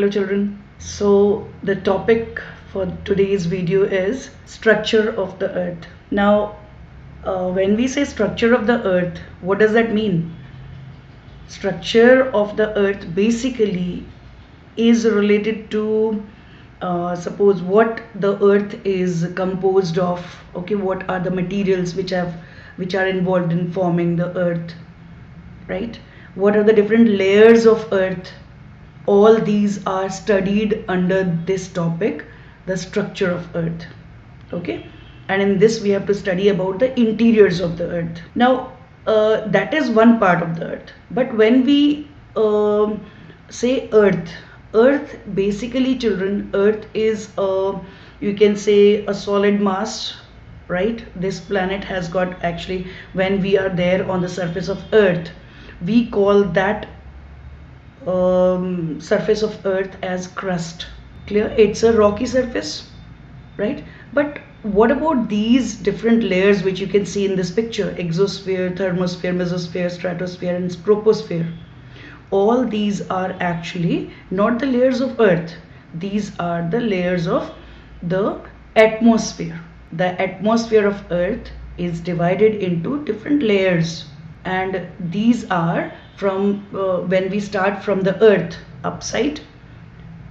Hello children. So the topic for today's video is structure of the earth. Now when we say structure of the earth, what does that mean? Structure of the earth basically is related to suppose what the earth is composed of. Okay, what are the materials which are involved in forming the earth, right? What are the different layers of earth? All these are studied under this topic, the structure of earth. Okay, and in this we have to study about the interiors of the earth. Now that is one part of the earth, but when we say earth basically, children, earth is you can say a solid mass, right? This planet has got, actually when we are there on the surface of earth, we call that surface of earth as crust. Clear? It's a rocky surface, right? But what about these different layers which you can see in this picture? Exosphere, thermosphere, mesosphere, stratosphere and troposphere. All these are actually not the layers of earth. These are the layers of the atmosphere. The atmosphere of earth is divided into different layers, and these are from when we start from the earth upside.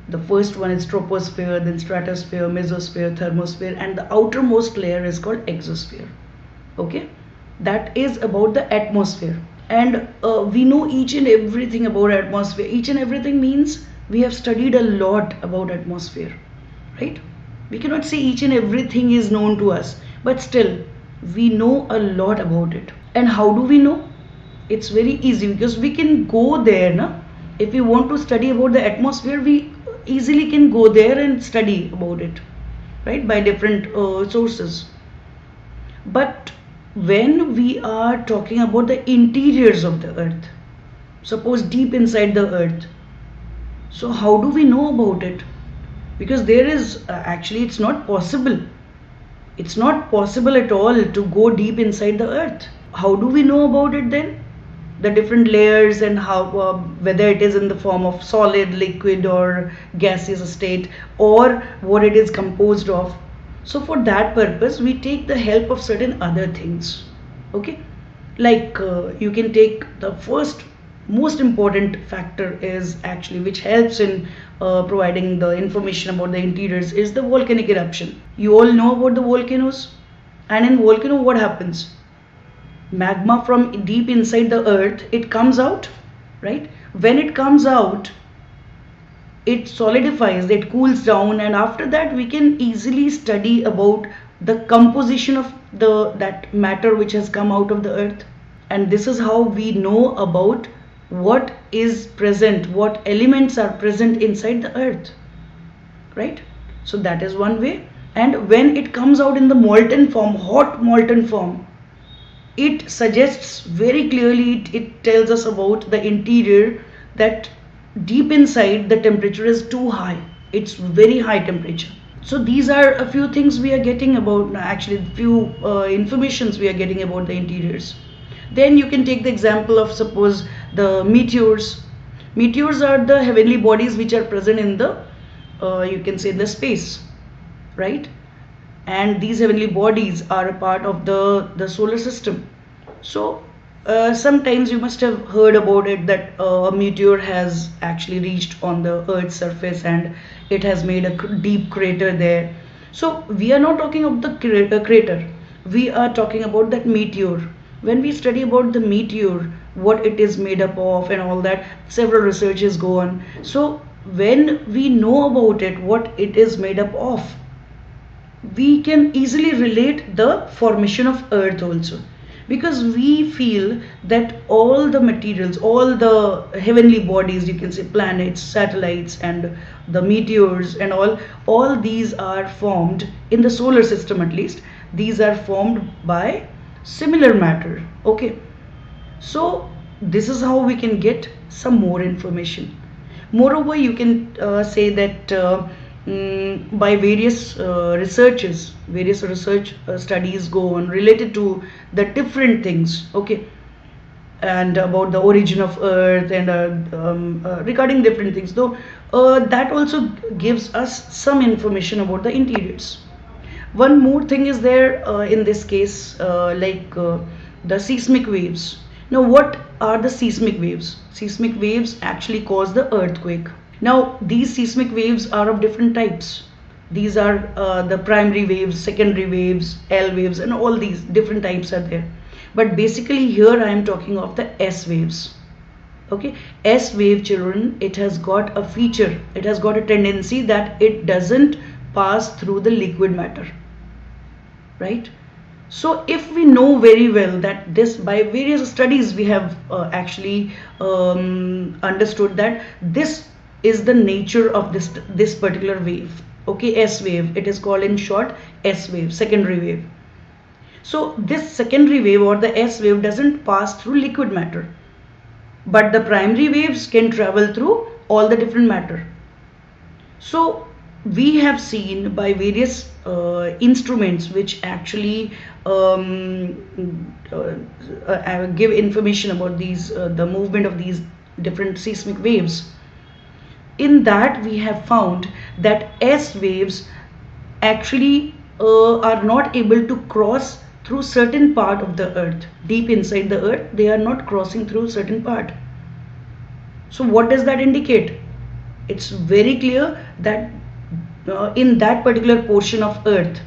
The first one is troposphere, then stratosphere, mesosphere, thermosphere, and the outermost layer is called exosphere. Okay, that is about the atmosphere. And we know each and everything about atmosphere. Each and everything means we have studied a lot about atmosphere, right? We cannot say each and everything is known to us, but still we know a lot about it. And how do we know? It's very easy, because we can go there, na? If we want to study about the atmosphere, we easily can go there and study about it, right, by different sources. But when we are talking about the interiors of the earth, suppose deep inside the earth, so how do we know about it? Because there is actually, it's not possible at all to go deep inside the earth. How do we know about it then? The different layers, and how whether it is in the form of solid, liquid or gaseous state, or what it is composed of. So for that purpose we take the help of certain other things. Okay, like you can take the first most important factor is actually, which helps in providing the information about the interiors, is the volcanic eruption. You all know about the volcanoes, and in volcano what happens? Magma from deep inside the earth, it comes out, right? When it comes out, it solidifies, it cools down, and after that we can easily study about the composition of that matter which has come out of the earth. And this is how we know about what is present, what elements are present inside the earth, right? So that is one way. And when it comes out in the molten form, hot molten form, it suggests very clearly, it tells us about the interior, that deep inside the temperature is too high. It's very high temperature. So these are a few things we are getting about, actually few informations we are getting about the interiors. Then you can take the example of, suppose, the meteors. Meteors are the heavenly bodies which are present in the you can say the space, right? And these heavenly bodies are a part of the solar system. So sometimes you must have heard about it, that a meteor has actually reached on the earth's surface and it has made a deep crater there. So we are not talking of the crater, we are talking about that meteor. When we study about the meteor, what it is made up of and all that, several researches go on. So when we know about it, what it is made up of, we can easily relate the formation of earth also, because we feel that all the materials, all the heavenly bodies, you can say planets, satellites and the meteors and all these are formed in the solar system. At least these are formed by similar matter. Okay, so this is how we can get some more information. Moreover, you can say that by various research studies go on related to the different things. Okay, and about the origin of earth, and regarding different things, though that also gives us some information about the interiors. One more thing is there in this case, the seismic waves. Now, what are the seismic waves? Seismic waves actually cause the earthquake. Now, these seismic waves are of different types. These are the primary waves, secondary waves, L waves, and all these different types are there. But basically here I am talking of the S waves. Okay, S wave, children, it has got a feature, it has got a tendency that it doesn't pass through the liquid matter, right? So if we know very well that this, by various studies we have actually understood that this is the nature of this particular wave. Okay, S wave, it is called in short S wave, secondary wave. So this secondary wave or the S wave doesn't pass through liquid matter, but the primary waves can travel through all the different matter. So we have seen by various instruments which actually give information about these the movement of these different seismic waves. In that we have found that S waves actually are not able to cross through certain part of the earth. Deep inside the earth, they are not crossing through certain part. So what does that indicate? It's very clear that in that particular portion of earth,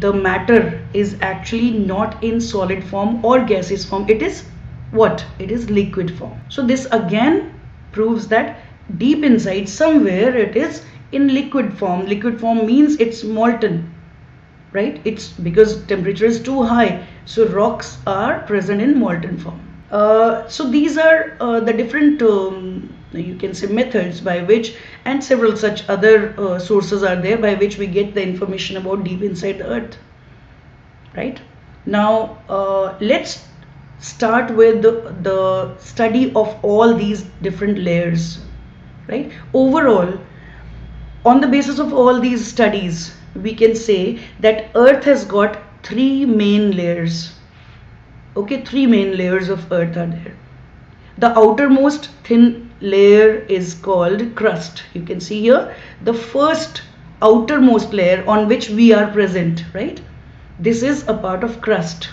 the matter is actually not in solid form or gaseous form. It is what? It is liquid form. So this again proves that deep inside somewhere it is in liquid form. Liquid form means it's molten, right? It's because temperature is too high, so rocks are present in molten form. So these are the different you can say methods by which, and several such other sources are there by which we get the information about deep inside the earth, right? Now let's start with the study of all these different layers, right? Overall, on the basis of all these studies, we can say that earth has got three main layers. Okay, three main layers of earth are there. The outermost thin layer is called crust. You can see here the first outermost layer on which we are present, right? This is a part of crust.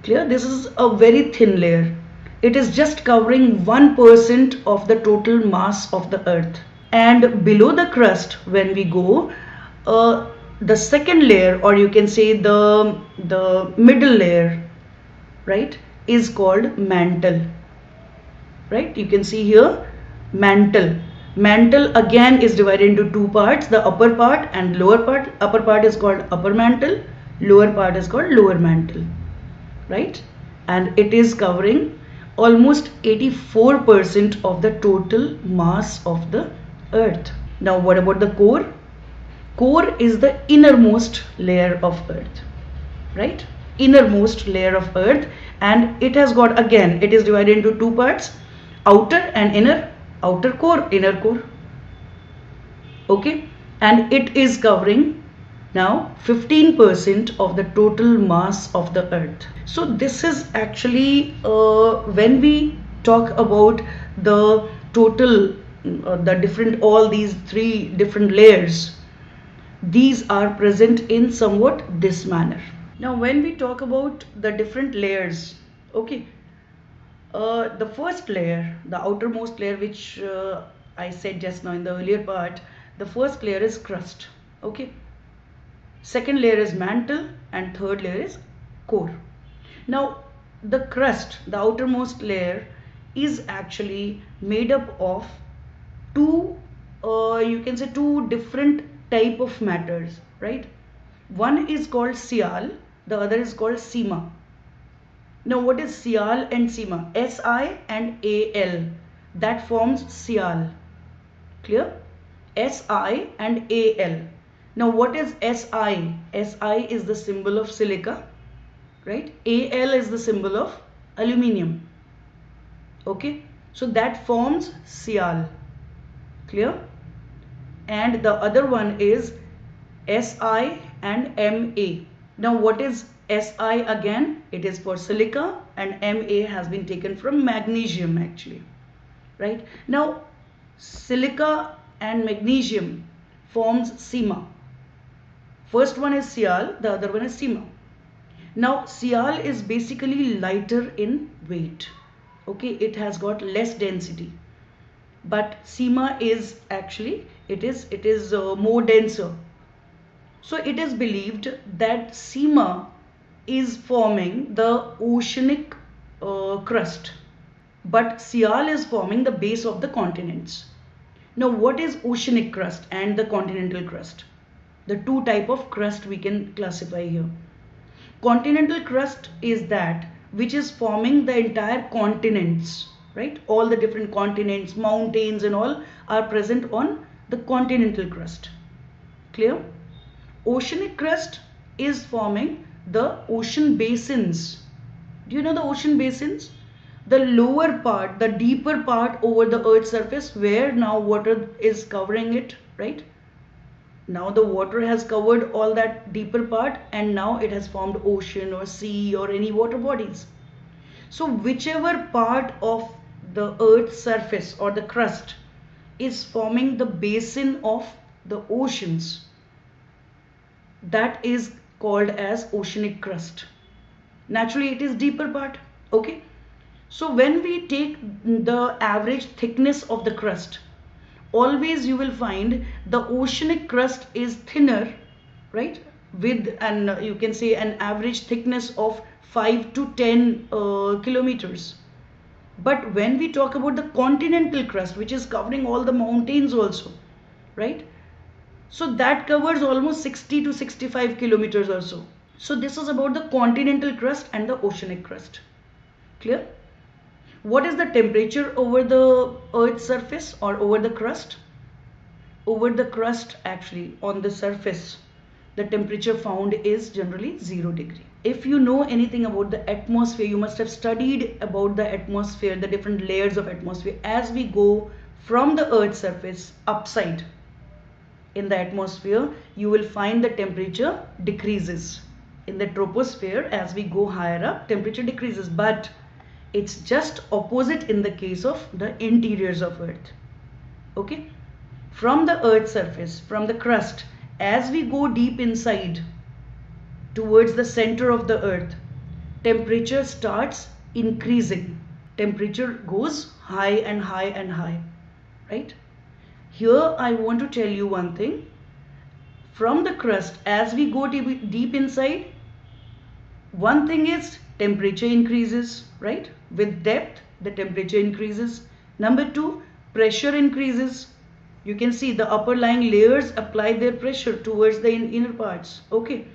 Clear? This is a very thin layer. It is just covering 1% of the total mass of the earth. And below the crust, when we go, the second layer, or you can say the middle layer, right, is called mantle, right? You can see here mantle. Mantle again is divided into two parts, the upper part and lower part. Upper part is called upper mantle, lower part is called lower mantle, right? And it is covering almost 84% of the total mass of the earth. Now what about the core? Core is the innermost layer of earth, right? Innermost layer of earth, and it has got, again, it is divided into two parts, outer and inner. Outer core, inner core. Okay, and it is covering now 15% of the total mass of the earth. So this is actually when we talk about the total the different, all these three different layers, these are present in somewhat this manner. Now when we talk about the different layers, okay, the first layer, the outermost layer, which I said just now in the earlier part, the first layer is crust. Okay, second layer is mantle, and third layer is core. Now the crust, the outermost layer, is actually made up of two you can say two different type of matters, right? One is called Sial, the other is called Sima. Now what is Sial and Sima? Si and Al, that forms Sial. Clear? Si and Al. Now what is Si? Si is the symbol of silica, right? Al is the symbol of aluminium. Okay, so that forms Sial. Clear? And the other one is Si and Ma. Now what is Si again, it is for silica, and Ma has been taken from magnesium actually, right? Now, silica and magnesium forms CIMA. First one is Sial, the other one is CIMA. Now, Sial is basically lighter in weight. Okay, it has got less density. But CIMA is actually, it is more denser. So it is believed that CIMA is forming the oceanic crust, but Sial is forming the base of the continents. Now, what is oceanic crust and the continental crust? The two type of crust we can classify here. Continental crust is that which is forming the entire continents, right? All the different continents, mountains and all are present on the continental crust. Clear? Oceanic crust is forming the ocean basins. Do you know the ocean basins? The lower part, the deeper part over the earth's surface where now water is covering it, right? Now the water has covered all that deeper part and now it has formed ocean or sea or any water bodies. So whichever part of the earth's surface or the crust is forming the basin of the oceans, that is called as oceanic crust. Naturally it is deeper part. Okay, so when we take the average thickness of the crust, always you will find the oceanic crust is thinner, right, with an you can say an average thickness of 5 to 10 kilometers. But when we talk about the continental crust, which is covering all the mountains also, right, so that covers almost 60 to 65 kilometers or so. So this is about the continental crust and the oceanic crust. Clear? What is the temperature over the earth's surface or over the crust? Over the crust, actually on the surface, the temperature found is generally 0 degree. If you know anything about the atmosphere, you must have studied about the atmosphere, the different layers of atmosphere. As we go from the earth's surface upside in the atmosphere, you will find the temperature decreases. In the troposphere, as we go higher up, temperature decreases, but it's just opposite in the case of the interiors of earth. Okay, from the earth's surface, from the crust, as we go deep inside towards the center of the earth, temperature starts increasing. Temperature goes high and high and high, right? Here I want to tell you one thing. From the crust, as we go deep inside, one thing is temperature increases, right? With depth, the temperature increases. Number two, pressure increases. You can see the upper lying layers apply their pressure towards the inner parts. Okay,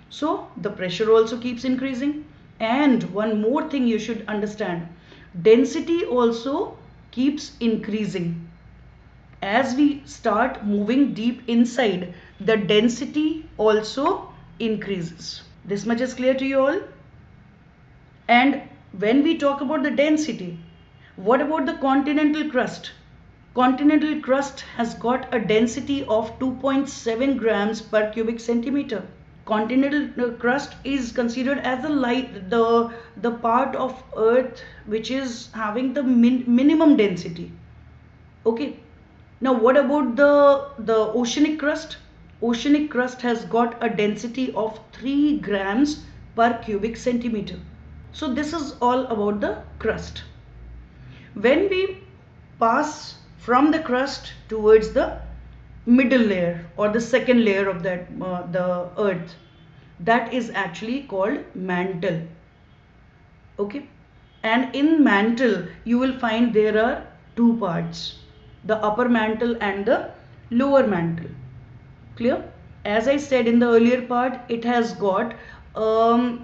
so the pressure also keeps increasing. And one more thing you should understand, density also keeps increasing. As we start moving deep inside, the density also increases. This much is clear to you all? And when we talk about the density, what about the continental crust? Continental crust has got a density of 2.7 grams per cubic centimeter. Continental crust is considered as the part of earth which is having the minimum density. Okay, now what about the oceanic crust? Oceanic crust has got a density of 3 grams per cubic centimeter. So this is all about the crust. When we pass from the crust towards the middle layer or the second layer of that the earth, that is actually called mantle. Okay, and in mantle you will find there are two parts, the upper mantle and the lower mantle. Clear? As I said in the earlier part, it has got almost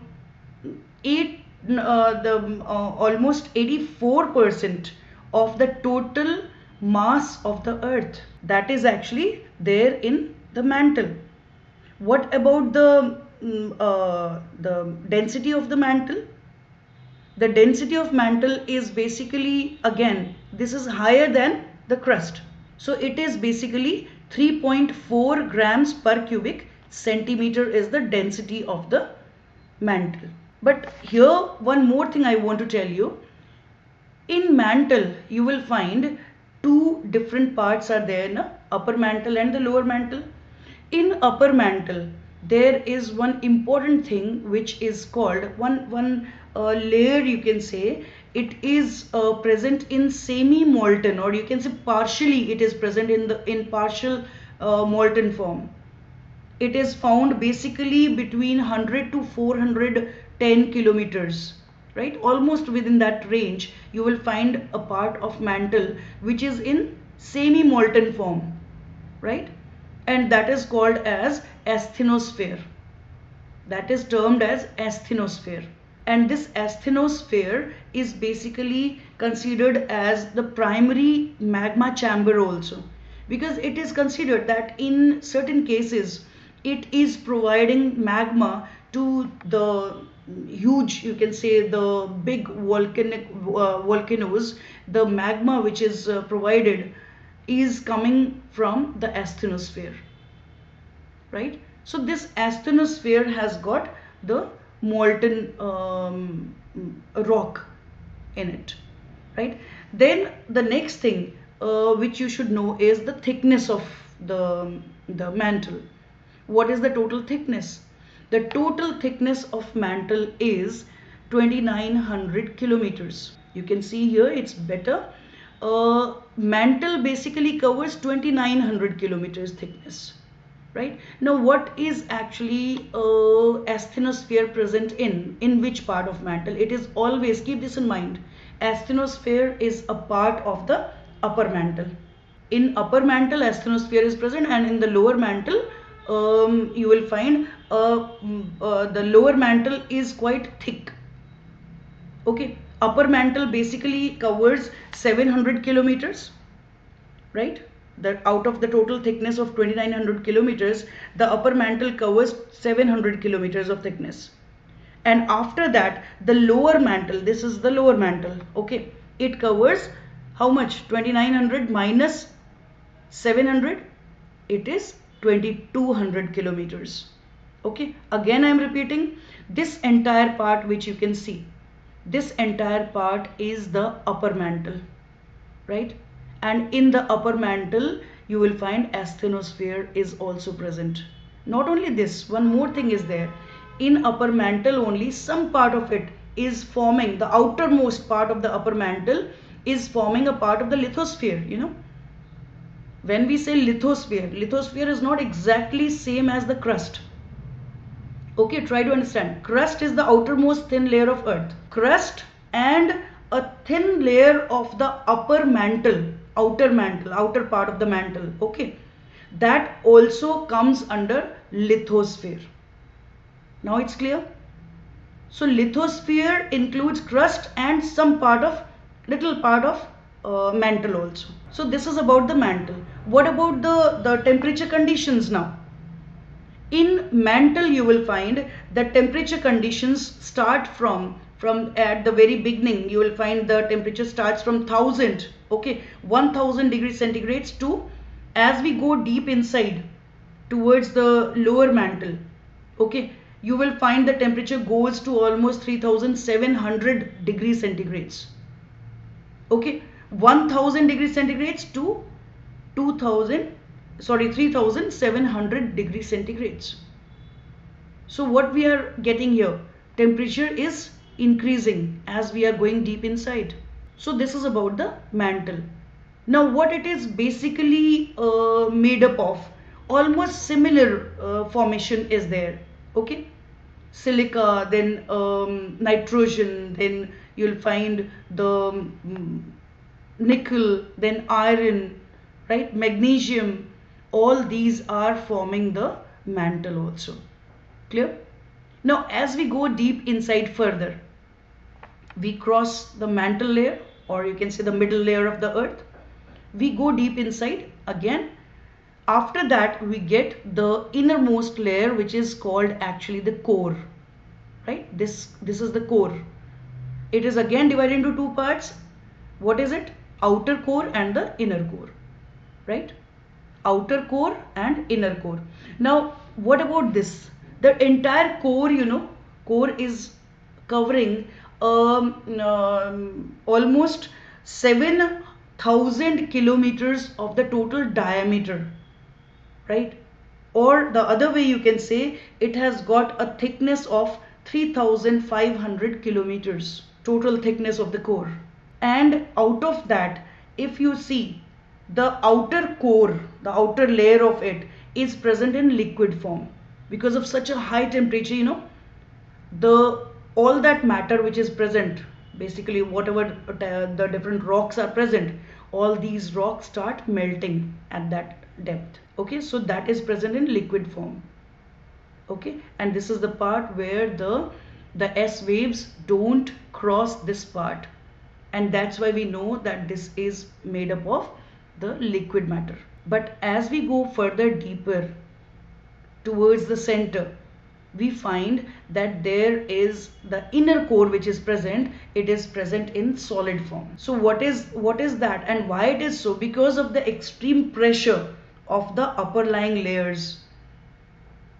84% of the total mass of the earth, that is actually there in the mantle. What about the density of the mantle? The density of mantle is basically, again, this is higher than the crust. So it is basically 3.4 grams per cubic centimeter is the density of the mantle. But here one more thing I want to tell you. In mantle you will find two different parts are there, na? Upper mantle and the lower mantle. In upper mantle there is one important thing which is called one layer, you can say. It is present in semi molten, or you can say partially it is present in partial molten form. It is found basically between 100 to 410 kilometers, right? Almost within that range you will find a part of mantle which is in semi molten form, right? And that is called as asthenosphere. That is termed as asthenosphere. And this asthenosphere is basically considered as the primary magma chamber also, because it is considered that in certain cases it is providing magma to the huge, you can say the big volcanoes. The magma which is provided is coming from the asthenosphere, right? So this asthenosphere has got the molten rock in it, right? Then the next thing which you should know is the thickness of the mantle. What is the total thickness? The total thickness of mantle is 2900 kilometers. You can see here it's better. Mantle basically covers 2900 kilometers thickness, right? Now what is actually asthenosphere present in which part of mantle? It is always, keep this in mind, asthenosphere is a part of the upper mantle. In upper mantle asthenosphere is present, and in the lower mantle you will find the lower mantle is quite thick. Okay, upper mantle basically covers 700 kilometers, right? That out of the total thickness of 2900 kilometers, the upper mantle covers 700 kilometers of thickness. And after that the lower mantle, this is the lower mantle, okay, it covers how much? 2900 minus 700, it is 2200 kilometers. Okay, again I am repeating, this entire part which you can see, this entire part is the upper mantle, right? And in the upper mantle you will find asthenosphere is also present. Not only this, one more thing is there. In upper mantle only some part of it is forming, the outermost part of the upper mantle is forming a part of the lithosphere, you know. When we say lithosphere, lithosphere is not exactly same as the crust. Okay, try to understand. Crust is the outermost thin layer of earth. Crust and a thin layer of the upper mantle, outer part of the mantle, okay, that also comes under lithosphere. Now it's clear? So lithosphere includes crust and some part of, little part of mantle also. So this is about the mantle. What about the temperature conditions now? In mantle you will find that temperature conditions start from at the very beginning. You will find the temperature starts from 1000, okay, 1000 degrees centigrades to, as we go deep inside towards the lower mantle, okay, you will find the temperature goes to almost 3700 degrees centigrades, okay, 1000 degrees centigrades to 3700 degrees centigrades. So what we are getting here, temperature is increasing as we are going deep inside. So this is about the mantle. Now what it is basically made up of, almost similar formation is there, okay, silica, then nitrogen, then you'll find the nickel, then iron, right, magnesium, all these are forming the mantle also. Clear? Now as we go deep inside further, we cross the mantle layer, or you can say the middle layer of the earth, we go deep inside again. After that we get the innermost layer, which is called actually the core, right? This is the core. It is again divided into two parts. What is it? Outer core and the inner core, right? Outer core and inner core. Now what about this? The entire core, you know, core is covering almost 7,000 kilometers of the total diameter, right? Or the other way you can say, it has got a thickness of 3,500 kilometers, total thickness of the core. And out of that, if you see, the outer core, the outer layer of it is present in liquid form. Because of such a high temperature, the all that matter which is present, basically whatever the different rocks are present, all these rocks start melting at that depth. Okay, so that is present in liquid form. Okay, and this is the part where the S waves don't cross this part, and that's why we know that this is made up of the liquid matter. But as we go further deeper towards the center, we find that there is the inner core which is present. It is present in solid form. So what is that, and why it is so? Because of the extreme pressure of the upper lying layers.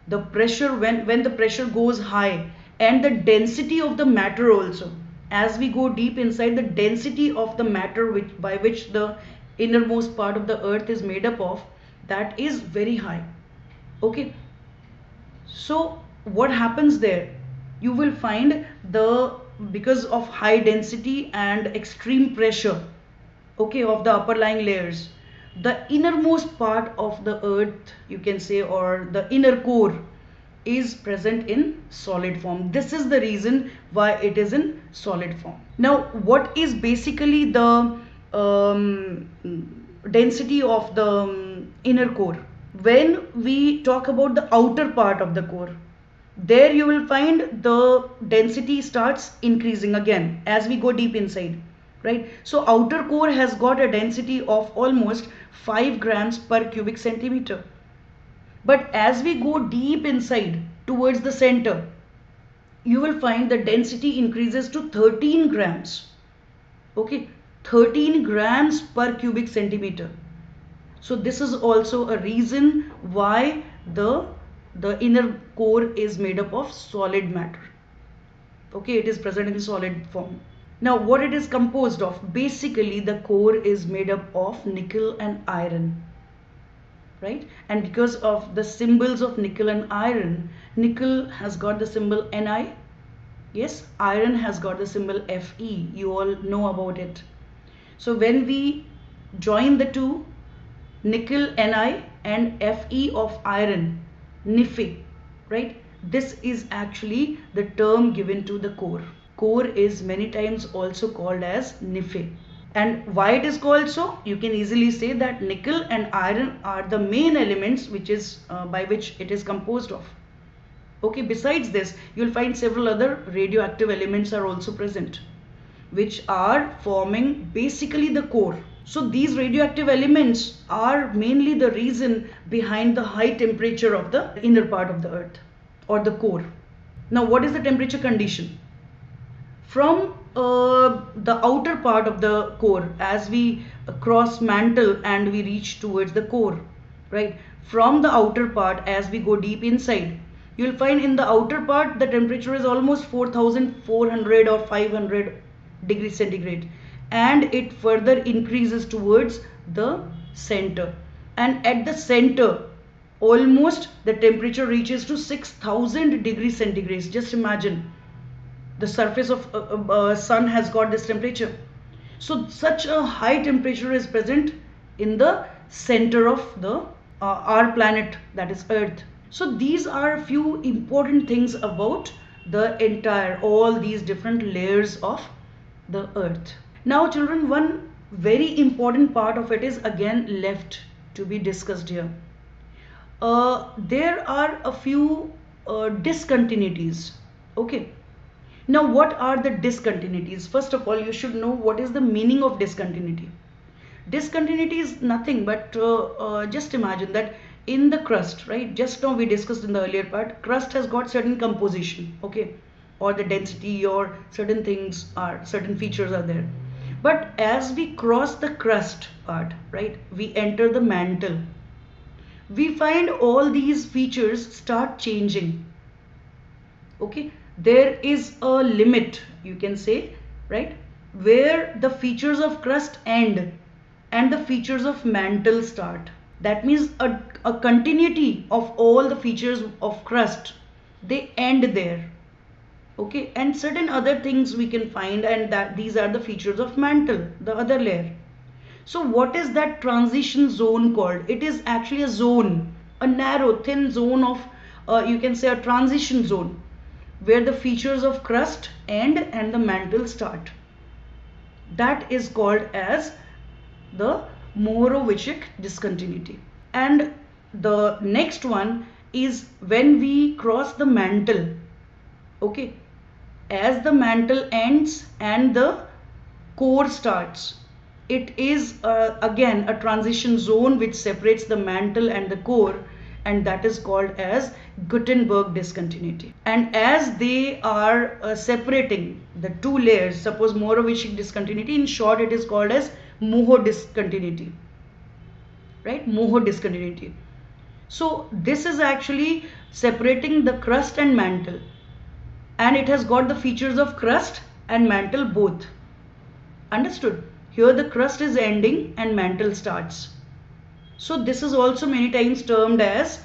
The pressure, when the pressure goes high, and the density of the matter also, as we go deep inside, the density of the matter by which the innermost part of the earth is made up of, that is very high. Okay, so what happens there? You will find because of high density and extreme pressure, okay, of the upper lying layers, the innermost part of the earth, you can say, or the inner core, is present in solid form. This is the reason why it is in solid form. Now, what is basically the density of the inner core? When we talk about the outer part of the core, there you will find the density starts increasing again as we go deep inside, right? So outer core has got a density of almost 5 grams per cubic centimeter. But as we go deep inside towards the center, you will find the density increases to 13 grams. Okay, 13 grams per cubic centimeter. So this is also a reason why the inner core is made up of solid matter. Okay, it is present in solid form. Now, what it is composed of? Basically, the core is made up of nickel and iron, right? And because of the symbols of nickel and iron, nickel has got the symbol Ni. Yes, iron has got the symbol Fe. You all know about it. So when we join the two, nickel Ni and Fe of iron, Nife, right? This is actually the term given to the core. Core is many times also called as Nife. And why it is called so? You can easily say that nickel and iron are the main elements which is by which it is composed of. Okay, besides this, you will find several other radioactive elements are also present, which are forming basically the core. So these radioactive elements are mainly the reason behind the high temperature of the inner part of the earth or the core. Now, what is the temperature condition? From the outer part of the core, as we cross mantle and we reach towards the core, right? From the outer part, as we go deep inside, you will find in the outer part the temperature is almost 4,400 or 500 degrees centigrade, and it further increases towards the center, and at the center almost the temperature reaches to 6,000 degrees centigrade. Just imagine, the surface of sun has got this temperature. So such a high temperature is present in the center of the our planet, that is Earth. So these are a few important things about the entire, all these different layers of the Earth. Now children, one very important part of it is again left to be discussed here. There are a few discontinuities. Okay. Now, what are the discontinuities? First of all, you should know what is the meaning of discontinuity. Discontinuity is nothing but just imagine that in the crust, right? Just now we discussed in the earlier part, crust has got certain composition, okay, or the density, or certain things are, certain features are there. But as we cross the crust part, right, we enter the mantle, we find all these features start changing. Okay, there is a limit, you can say, right, where the features of crust end and the features of mantle start. That means a continuity of all the features of crust, they end there. Okay, and certain other things we can find, and that these are the features of mantle, the other layer. So what is that transition zone called? It is actually a zone, a narrow thin zone of you can say a transition zone, where the features of crust end and the mantle start. That is called as the Mohorovičić discontinuity. And the next one is when we cross the mantle. Okay, as the mantle ends and the core starts, it is again a transition zone which separates the mantle and the core, and that is called as Gutenberg discontinuity. And as they are separating the two layers, suppose Mohorovičić discontinuity, in short it is called as Moho discontinuity, right? Moho discontinuity. So this is actually separating the crust and mantle, and it has got the features of crust and mantle both. Understood? Here the crust is ending and mantle starts. So this is also many times termed as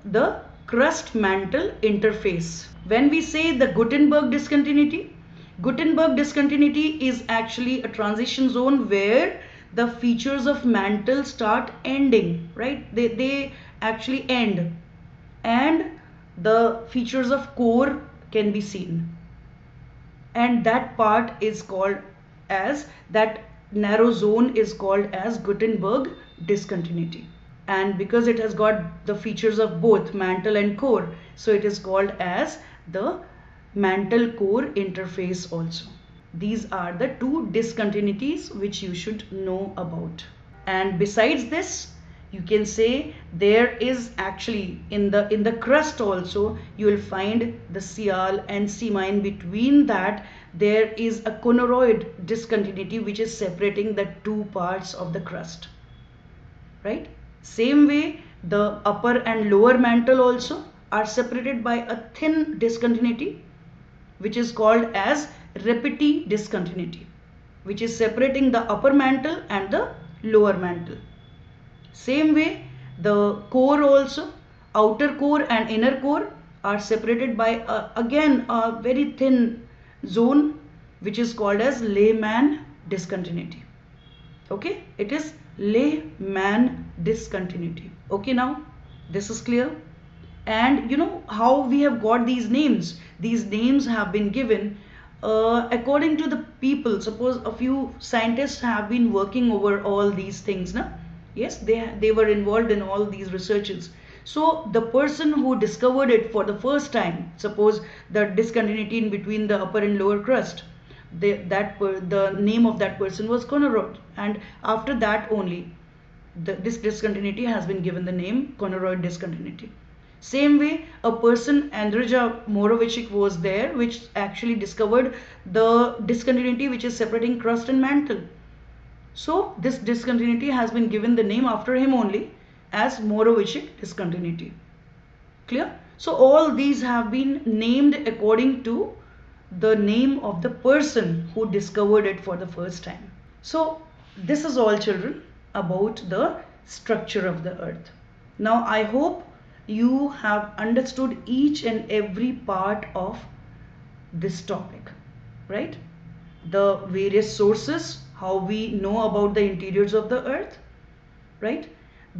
the crust mantle interface. When we say the Gutenberg discontinuity is actually a transition zone where the features of mantle start ending, right? They actually end, and the features of core can be seen, and that part is called as, that narrow zone is called as Gutenberg discontinuity. And because it has got the features of both mantle and core, so it is called as the mantle core interface also. These are the two discontinuities which you should know about. And besides this, you can say there is actually in the crust also you will find the Sial and Sima. In between that there is a coneroid discontinuity which is separating the two parts of the crust, right? Same way the upper and lower mantle also are separated by a thin discontinuity which is called as Repetit discontinuity, which is separating the upper mantle and the lower mantle. Same way the core also, outer core and inner core are separated by again a very thin zone which is called as Lehmann discontinuity. Okay, it is Lehmann discontinuity. Okay, now this is clear. And you know how we have got these names? These names have been given according to the people. Suppose a few scientists have been working over all these things, na? Yes, they were involved in all these researches. So the person who discovered it for the first time, suppose the discontinuity in between the upper and lower crust, the name of that person was Coneroid, and after that only this discontinuity has been given the name Coneroid discontinuity. Same way a person, Andrija Mohorovičić, was there which actually discovered the discontinuity which is separating crust and mantle. So this discontinuity has been given the name after him only as Mohorovičić discontinuity. Clear? So all these have been named according to the name of the person who discovered it for the first time. So this is all, children, about the structure of the earth. Now I hope you have understood each and every part of this topic, right? The various sources, how we know about the interiors of the earth, right?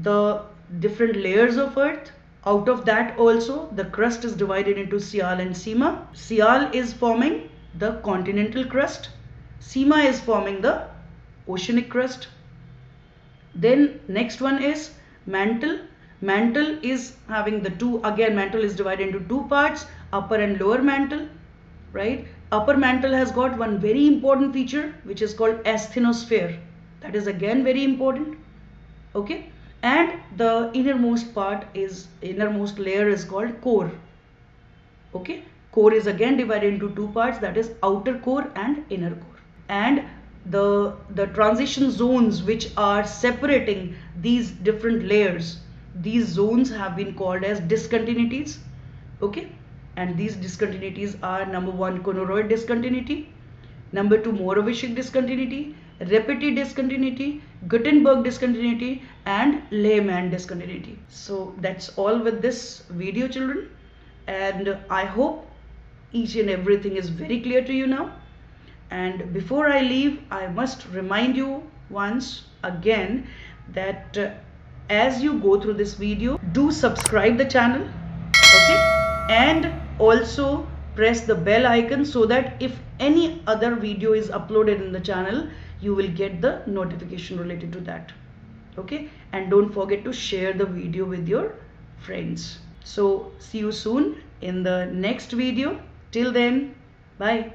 The different layers of earth. Out of that also the crust is divided into Sial and Sima. Sial is forming the continental crust. Sima is forming the oceanic crust. Then next one is mantle. Mantle is having the two, again mantle is divided into two parts, upper and lower mantle, right? Upper mantle has got one very important feature which is called asthenosphere. That is again very important. Okay, and the innermost layer is called core. Okay, core is again divided into two parts, that is outer core and inner core. And the transition zones which are separating these different layers, these zones have been called as discontinuities. Okay, And these discontinuities are: number 1, Conoid discontinuity; number 2, Morovicic discontinuity; Repetit discontinuity; Gutenberg discontinuity, and Lehmann discontinuity. So that's all with this video, children, and I hope each and everything is very clear to you now. And before I leave, I must remind you once again that as you go through this video, do subscribe the channel, okay, and also press the bell icon so that if any other video is uploaded in the channel, you will get the notification related to that, okay. And don't forget to share the video with your friends. So see you soon in the next video. Till then, bye.